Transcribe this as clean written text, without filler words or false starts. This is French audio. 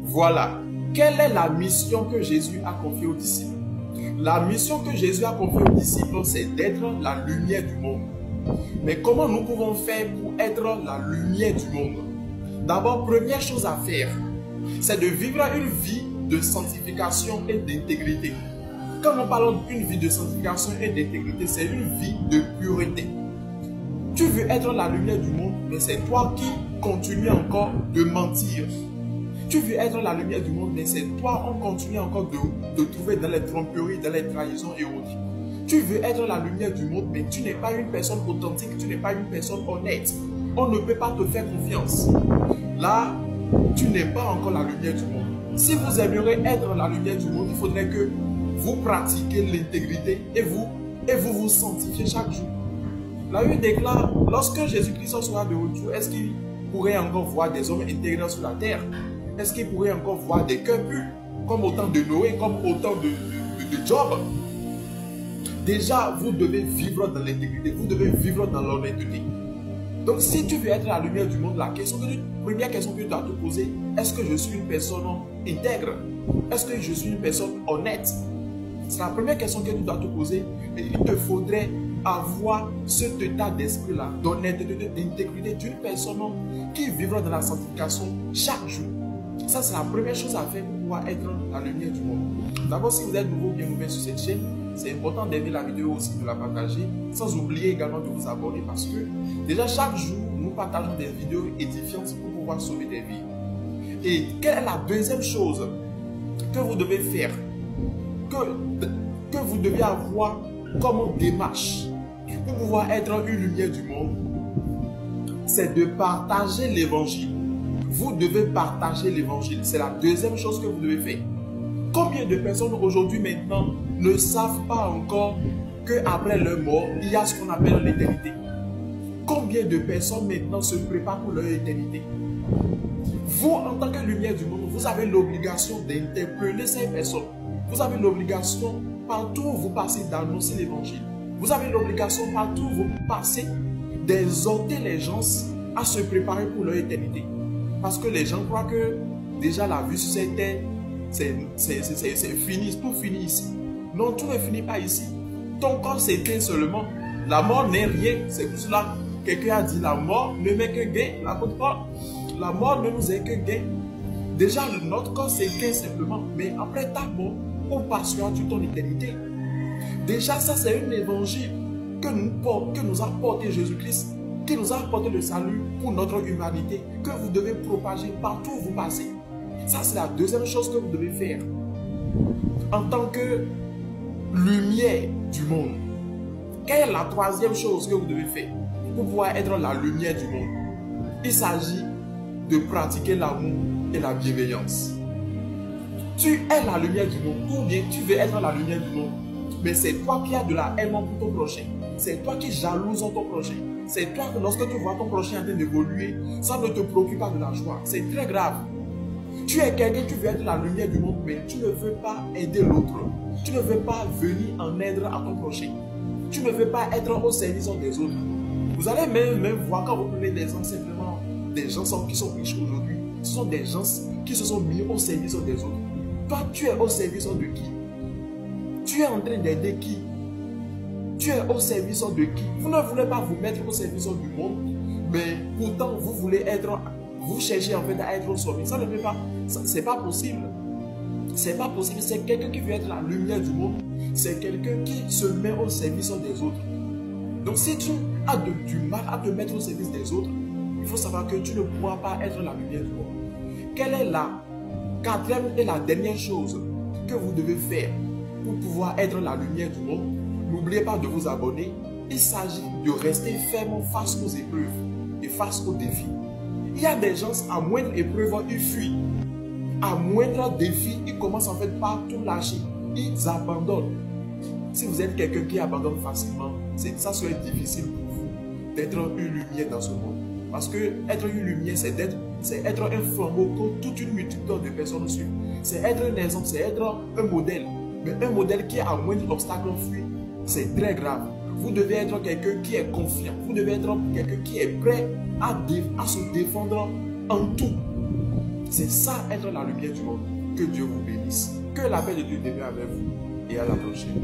Voilà. Quelle est la mission que Jésus a confiée aux disciples? La mission que Jésus a confiée aux disciples, c'est d'être la lumière du monde. Mais comment nous pouvons faire pour être la lumière du monde? D'abord, première chose à faire, c'est de vivre une vie de sanctification et d'intégrité. Quand nous parlons d'une vie de sanctification et d'intégrité, c'est une vie de pureté. Tu veux être la lumière du monde, mais c'est toi qui continues encore de mentir. Tu veux être la lumière du monde, mais c'est toi qui continue encore de trouver dans les tromperies, dans les trahisons et autres. Tu veux être la lumière du monde, mais tu n'es pas une personne authentique, tu n'es pas une personne honnête. On ne peut pas te faire confiance. Là, tu n'es pas encore la lumière du monde. Si vous aimeriez être la lumière du monde, il faudrait que vous pratiquiez l'intégrité et vous vous sanctifiez chaque jour. La Bible déclare, lorsque Jésus-Christ sera de retour, est-ce qu'il pourrait encore voir des hommes intégrés sur la terre? Est-ce qu'il pourrait encore voir des cœurs purs, comme au temps de Noé, comme au temps de Job? Déjà, vous devez vivre dans l'intégrité, vous devez vivre dans l'honnêteté. Donc, si tu veux être la lumière du monde, la première question que tu dois te poser, est-ce que je suis une personne intègre? Est-ce que je suis une personne honnête? C'est la première question que tu dois te poser. Et il te faudrait avoir cet état d'esprit-là, d'honnêteté, d'intégrité d'une personne qui vivra dans la sanctification chaque jour. Ça, c'est la première chose à faire pour pouvoir être la lumière du monde. D'abord, si vous êtes nouveau ou bien nouvelle sur cette chaîne, c'est important d'aimer la vidéo aussi, de la partager, sans oublier également de vous abonner parce que déjà chaque jour, nous partageons des vidéos édifiantes pour pouvoir sauver des vies. Et quelle est la deuxième chose que vous devez faire, que vous devez avoir comme démarche pour pouvoir être une lumière du monde? C'est de partager l'évangile. Vous devez partager l'évangile. C'est la deuxième chose que vous devez faire. Combien de personnes aujourd'hui maintenant ne savent pas encore qu'après leur mort, il y a ce qu'on appelle l'éternité? Combien de personnes maintenant se préparent pour leur éternité? Vous, en tant que lumière du monde, vous avez l'obligation d'interpeller ces personnes. Vous avez l'obligation, partout où vous passez, d'annoncer l'évangile. Vous avez l'obligation, partout où vous passez, d'exhorter les gens à se préparer pour leur éternité. Parce que les gens croient que déjà la vie sur cette terre, c'est fini, tout finit ici. Non, tout ne finit pas ici. Ton corps s'éteint seulement. La mort n'est rien. C'est pour cela que quelqu'un a dit la mort ne met que gain. La mort ne nous est que gain. Déjà, notre corps s'éteint simplement. Mais après ta mort, où passeras-tu ton éternité? Déjà, ça c'est un évangile que nous a porté Jésus-Christ, qui nous a apporté le salut pour notre humanité, que vous devez propager partout où vous passez. Ça, c'est la deuxième chose que vous devez faire en tant que lumière du monde. Quelle est la troisième chose que vous devez faire pour pouvoir être la lumière du monde? Il s'agit de pratiquer l'amour et la bienveillance. Tu es la lumière du monde, ou bien tu veux être la lumière du monde, mais c'est toi qui as de la haine pour ton prochain. C'est toi qui jalouses ton prochain. C'est toi que lorsque tu vois ton prochain en train d'évoluer, ça ne te procure pas de la joie. C'est très grave. Tu es quelqu'un qui veut être la lumière du monde, mais tu ne veux pas aider l'autre. Tu ne veux pas venir en aide à ton prochain. Tu ne veux pas être au service des autres. Vous allez même voir quand vous prenez des gens, simplement des gens qui sont riches aujourd'hui, ce sont des gens qui se sont mis au service des autres. Toi, tu es au service de qui? Tu es en train d'aider qui? Tu es au service de qui? Vous ne voulez pas vous mettre au service du monde, mais pourtant vous voulez être, vous cherchez en fait à être sauvé. Ça ne peut pas, c'est pas possible. C'est pas possible. C'est quelqu'un qui veut être la lumière du monde. C'est quelqu'un qui se met au service des autres. Donc si tu as du mal à te mettre au service des autres, il faut savoir que tu ne pourras pas être la lumière du monde. Quelle est la quatrième et la dernière chose que vous devez faire pour pouvoir être la lumière du monde? N'oubliez pas de vous abonner. Il s'agit de rester ferme face aux épreuves et face aux défis. Il y a des gens, à moindre épreuve, ils fuient. À moindre défi, ils commencent en fait par tout lâcher. Ils abandonnent. Si vous êtes quelqu'un qui abandonne facilement, ça serait difficile pour vous d'être une lumière dans ce monde. Parce que être une lumière, c'est être un flambeau que toute une multitude de personnes suivent. C'est être un exemple, c'est être un modèle. Mais un modèle qui, à moindre obstacle, fuit, c'est très grave. Vous devez être quelqu'un qui est confiant. Vous devez être quelqu'un qui est prêt à se défendre en tout. C'est ça, être la lumière du monde. Que Dieu vous bénisse. Que la paix de Dieu demeure avec vous. Et à la prochaine.